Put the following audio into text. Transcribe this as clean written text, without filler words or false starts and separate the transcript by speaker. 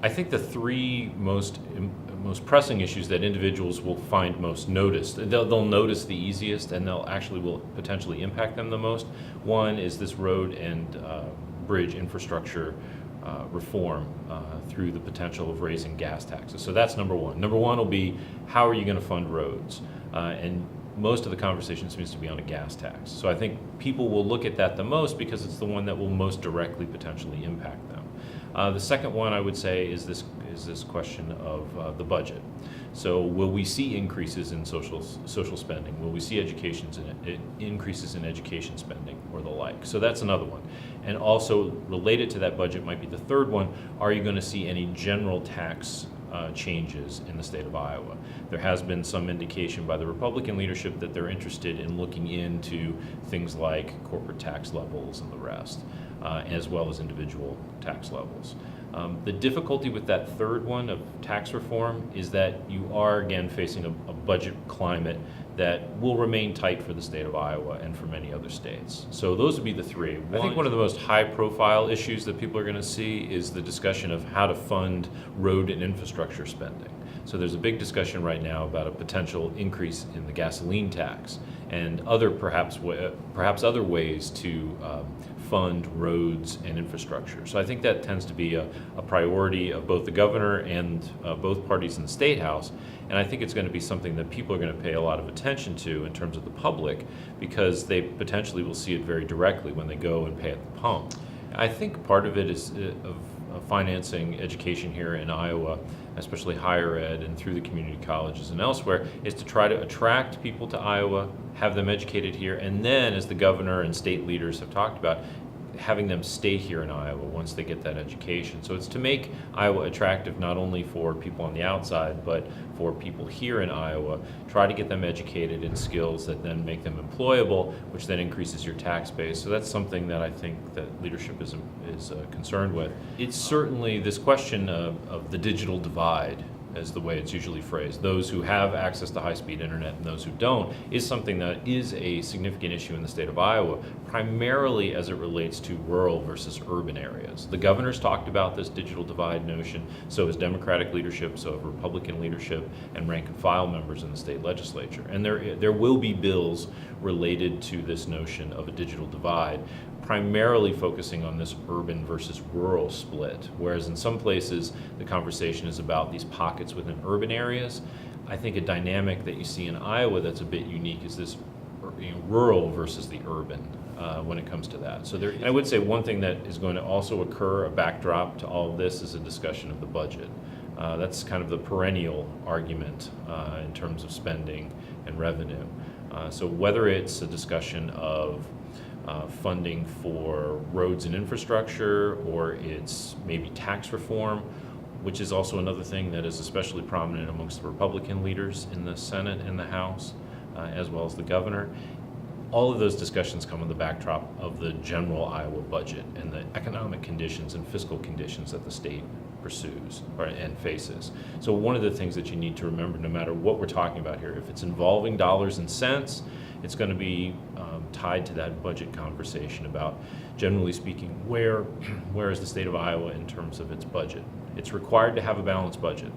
Speaker 1: I think the three most pressing issues that individuals will find most noticed, they'll notice the easiest, and they'll actually will potentially impact them the most. One is this road and bridge infrastructure reform through the potential of raising gas taxes. So that's number one. Number one will be, how are you going to fund roads? And most of the conversation seems to be on a gas tax. So I think people will look at that the most because it's the one that will most directly potentially impact them. The second one I would say is this question of the budget. So will we see increases in social spending? Will we see increases in education spending or the like? So that's another one. And also related to that budget might be the third one, are you going to see any general tax changes in the state of Iowa? There has been some indication by the Republican leadership that they're interested in looking into things like corporate tax levels and the rest, as well as individual tax levels. The difficulty with that third one of tax reform is that you are again facing a budget climate that will remain tight for the state of Iowa and for many other states. So those would be the three. I think one of the most high-profile issues that people are going to see is the discussion of how to fund road and infrastructure spending. So there's a big discussion right now about a potential increase in the gasoline tax and other perhaps other ways to fund roads and infrastructure. So I think that tends to be a priority of both the governor and both parties in the State House. And I think it's going to be something that people are going to pay a lot of attention to in terms of the public, because they potentially will see it very directly when they go and pay at the pump. I think part of it is of financing education here in Iowa, especially higher ed and through the community colleges and elsewhere, is to try to attract people to Iowa, have them educated here, and then, as the governor and state leaders have talked about, having them stay here in Iowa once they get that education. So it's to make Iowa attractive not only for people on the outside, but for people here in Iowa. Try to get them educated in skills that then make them employable, which then increases your tax base. So that's something that I think that leadership is concerned with. It's certainly this question of the digital divide, as the way it's usually phrased, those who have access to high-speed internet and those who don't, is something that is a significant issue in the state of Iowa, primarily as it relates to rural versus urban areas. The governor's talked about this digital divide notion, so has Democratic leadership, so have Republican leadership, and rank and file members in the state legislature. And there will be bills related to this notion of a digital divide, primarily focusing on this urban versus rural split, whereas in some places the conversation is about these pockets within urban areas. I think a dynamic that you see in Iowa that's a bit unique is this rural versus the urban when it comes to that. So I would say one thing that is going to also occur, a backdrop to all of this, is a discussion of the budget. That's kind of the perennial argument in terms of spending and revenue. So whether it's a discussion of funding for roads and infrastructure, or it's maybe tax reform, which is also another thing that is especially prominent amongst the Republican leaders in the Senate and the House, as well as the governor. All of those discussions come on the backdrop of the general Iowa budget and the economic conditions and fiscal conditions that the state pursues and faces. So one of the things that you need to remember, no matter what we're talking about here, if it's involving dollars and cents, it's going to be tied to that budget conversation about, generally speaking, where is the state of Iowa in terms of its budget. It's required to have a balanced budget.